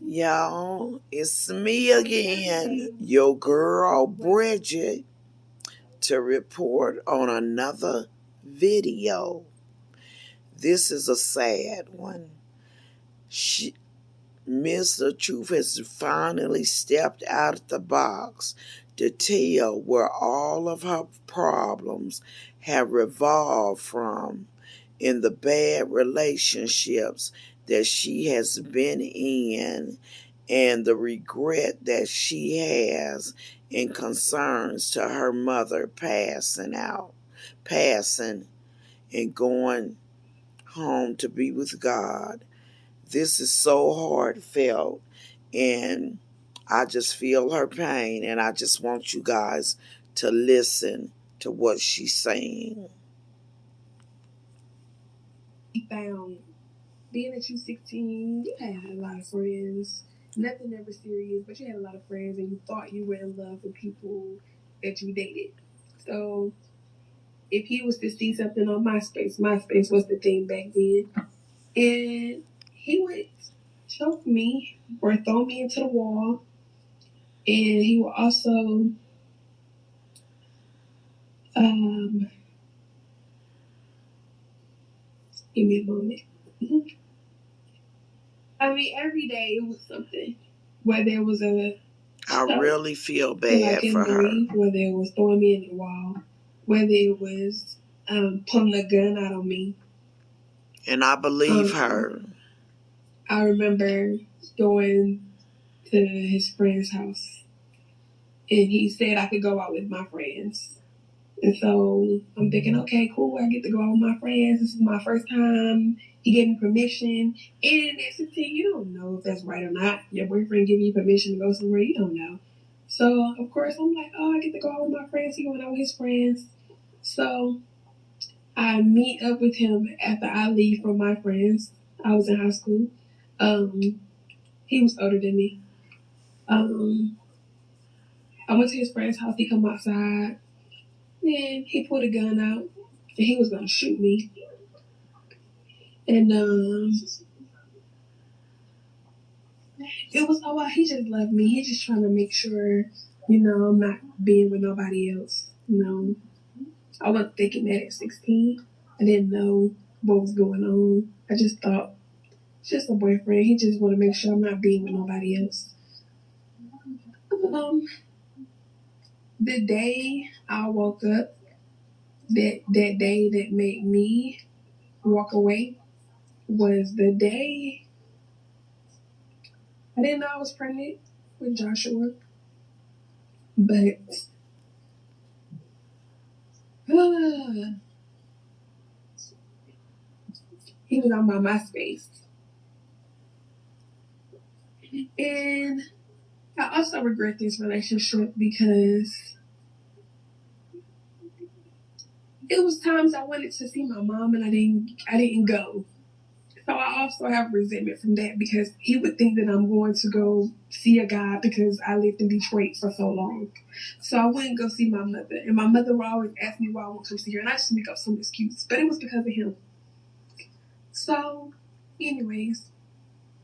Y'all, it's me again, your girl Bridget, to report on another video. This is a sad one. Mr. Truth has finally stepped out of the box to tell where all of her problems have revolved from in the bad relationships that she has been in and the regret that she has in concerns to her mother passing and going home to be with God. This is so heartfelt, and I just feel her pain, and I just want you guys to listen to what she's saying. Found being that you're 16, you had a lot of friends. Nothing ever serious, but you had a lot of friends, and you thought you were in love with people that you dated. So if he was to see something on MySpace was the thing back then, and he would choke me or throw me into the wall, and he would also give me a moment. I mean, every day it was something. Whether it was I really feel bad for her. Whether it was throwing me in the wall, whether it was pulling a gun out on me. And I believe her. I remember going to his friend's house, and he said I could go out with my friends. And so I'm thinking, okay, cool, I get to go out with my friends. This is my first time. He gave me permission. And at 16, you don't know if that's right or not. Your boyfriend giving you permission to go somewhere, you don't know. So, of course, I'm like, oh, I get to go out with my friends. He going out with his friends. So I meet up with him after I leave from my friends. I was in high school. He was older than me. I went to his friend's house. He come outside. And he pulled a gun out. And he was going to shoot me. And it was, oh, he just loved me. He just trying to make sure, I'm not being with nobody else. I wasn't thinking that at 16. I didn't know what was going on. I just thought, it's just a boyfriend. He just want to make sure I'm not being with nobody else. The day I woke up, that day that made me walk away was the day I didn't know I was pregnant with Joshua, but he was on my MySpace. And I also regret this relationship because it was times I wanted to see my mom and I didn't go. So I also have resentment from that because he would think that I'm going to go see a guy because I lived in Detroit for so long. So I wouldn't go see my mother. And my mother would always ask me why I won't come see her. And I just make up some excuse. But it was because of him. So, anyways,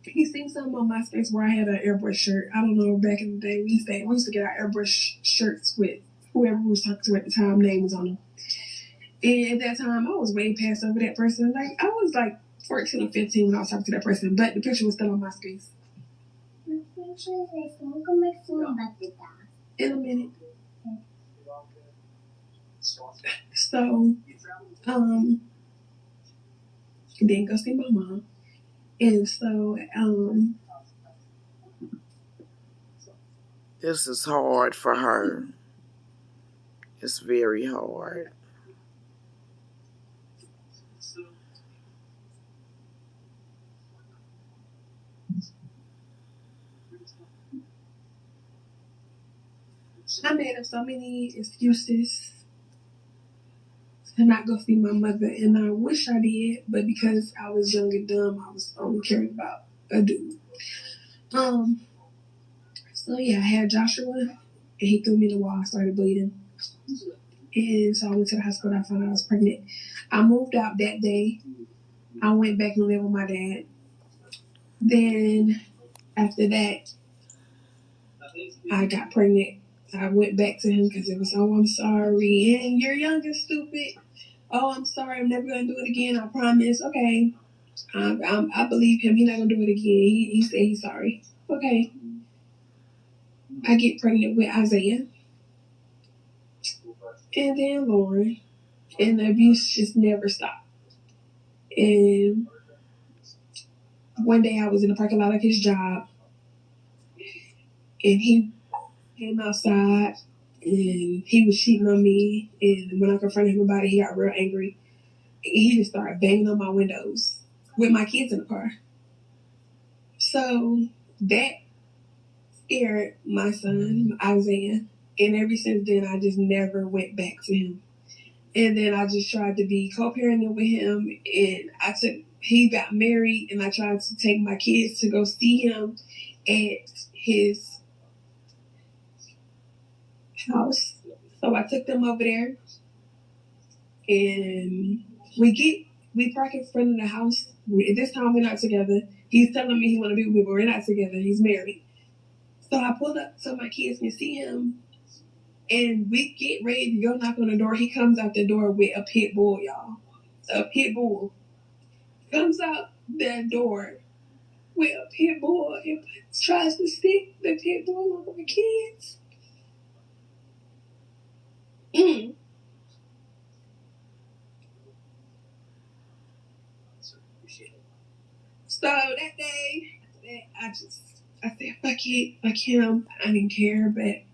he seen something on MySpace where I had an airbrush shirt. I don't know, back in the day, we used to get our airbrush shirts with whoever we was talking to at the time, name was on them. And at that time, I was way past over that person. Like, I was like 14 or 15 when I was talking to that person, but the picture was still on MySpace. In a minute. So, didn't go see my mom. And so, this is hard for her. It's very hard. I made up so many excuses to not go see my mother, and I wish I did, but because I was young and dumb, I was only caring about a dude. So yeah, I had Joshua, and he threw me in the wall. I started bleeding, and so I went to the hospital. I found out I was pregnant. I moved out that day. I went back and lived with my dad. Then after that, I got pregnant. I went back to him because it was, oh, I'm sorry. And you're young and stupid. Oh, I'm sorry. I'm never going to do it again. I promise. Okay. I believe him. He's not going to do it again. He said he's sorry. Okay. I get pregnant with Isaiah. And then Lauren. And the abuse just never stopped. And one day I was in the parking lot of his job. And he came outside. And he was cheating on me. And when I confronted him about it, he got real angry. He just started banging on my windows with my kids in the car. So that scared my son, Isaiah. And ever since then, I just never went back to him. And then I just tried to be co-parenting with him. And he got married, and I tried to take my kids to go see him at his house. So I took them over there, and we park in front of the house. This time we're not together. He's telling me he want to be with me, but we're not together. He's married. So I pulled up so my kids can see him, and we get ready to go knock on the door. He comes out the door with a pit bull, y'all. A pit bull comes out that door with a pit bull and tries to stick the pit bull on my kids. Mm. So that day, I said, fuck it, fuck him. I didn't care, but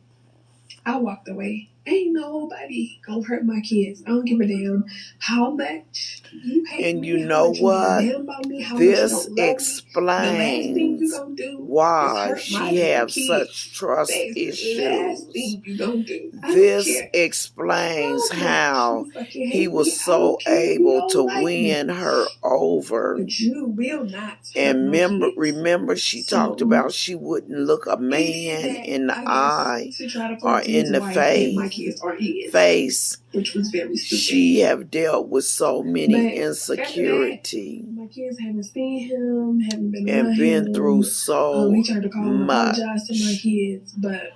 I walked away. Ain't nobody gonna hurt my kids. I don't give a damn how much you hate And me, you how know much you give a what? damn about me, how much you This don't love me. The last thing you explains gonna do is why hurt my she damn has kids. such trust That is the last issues. thing you gonna do. I don't This care explains how much how you fucking he hate me. was I don't so care if you able to don't like me. win her over. But you will not hurt And my kids. remember, she talked So about she wouldn't look a man in the eye to try to or prove to in his the wife that my kids are his, face. which was very stupid. She have dealt with so many But insecurity my kids haven't seen him, haven't been and around been him. through so He tried to call and apologize to my much. kids, but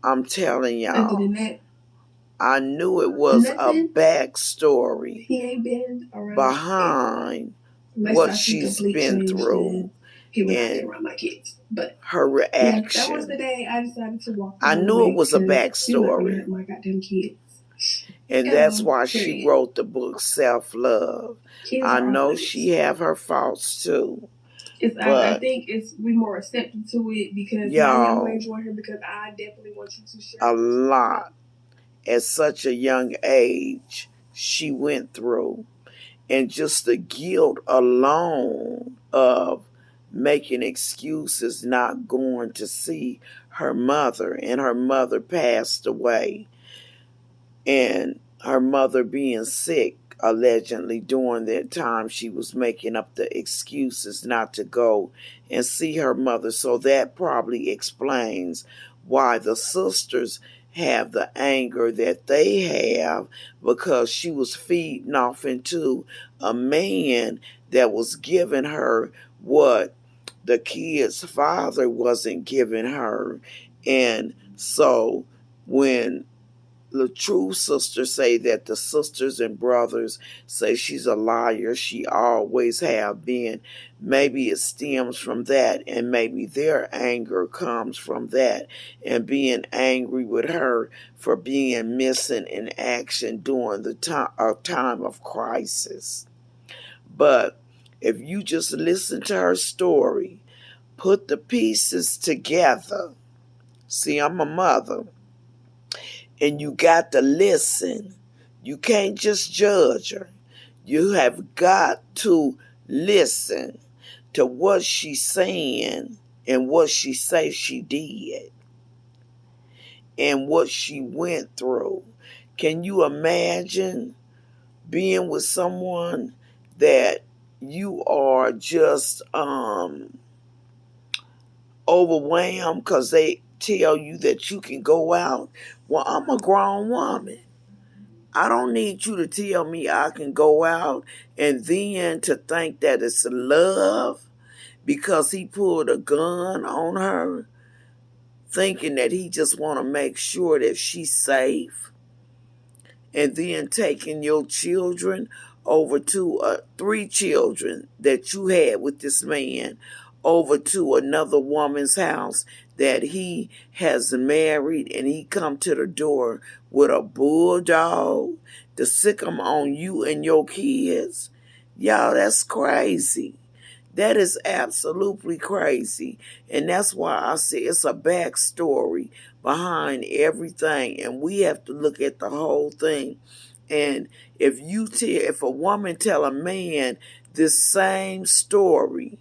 I'm telling other y'all, than that, I knew it was a nothing. backstory He ain't been around behind unless what I see she's complete been change, through he would not be and around my kids. But her yeah, that was the reaction. day I decided to walk the I hell knew it away was a because he's not gonna backstory. hurt my goddamn kids. And that's why she Period. wrote the book Self-Love. Kids I are off know limits. she have her faults too. I think we more receptive to it because my young lady on here, because I definitely want you to share a lot at such a young age she went through. And just the guilt alone of making excuses, not going to see her mother, and her mother passed away, and her mother being sick allegedly during that time, she was making up the excuses not to go and see her mother. So that probably explains why the sisters have the anger that they have, because she was feeding off into a man that was giving her what the kid's father wasn't giving her. And so when the true sisters say that the sisters and brothers say she's a liar, she always have been, maybe it stems from that, and maybe their anger comes from that, and being angry with her for being missing in action during the time of crisis. But if you just listen to her story, put the pieces together. See, I'm a mother. And you got to listen. You can't just judge her. You have got to listen to what she's saying and what she says she did and what she went through. Can you imagine being with someone that you are just overwhelmed because they tell you that you can go out? Well, I'm a grown woman. I don't need you to tell me I can go out and then to think that it's love because he pulled a gun on her, thinking that he just want to make sure that she's safe, and then taking your children over to 3 children that you had with this man over to another woman's house that he has married, and he come to the door with a bulldog to sick 'em on you and your kids. Y'all, that's crazy. That is absolutely crazy. And that's why I say it's a backstory behind everything. And we have to look at the whole thing. And if a woman tell a man this same story,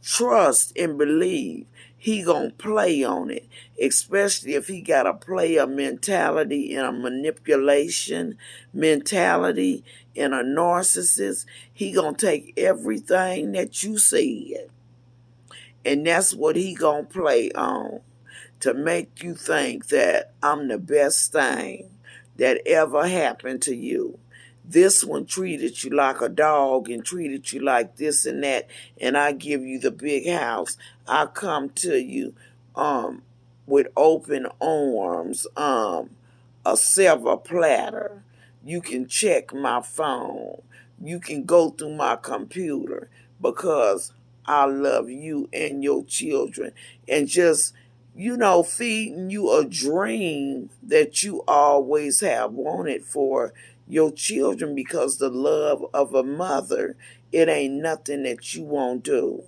trust and believe he gonna play on it, especially if he got a player mentality and a manipulation mentality and a narcissist. He gonna take everything that you said, and that's what he gonna play on, to make you think that I'm the best thing that ever happened to you. This one treated you like a dog and treated you like this and that, and I give you the big house. I come to you with open arms, a silver platter. You can check my phone. You can go through my computer because I love you and your children. And just, feeding you a dream that you always have wanted for your children, because the love of a mother, it ain't nothing that you won't do.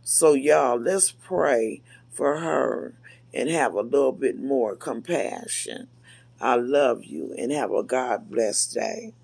So, y'all, let's pray for her and have a little bit more compassion. I love you and have a God blessed day.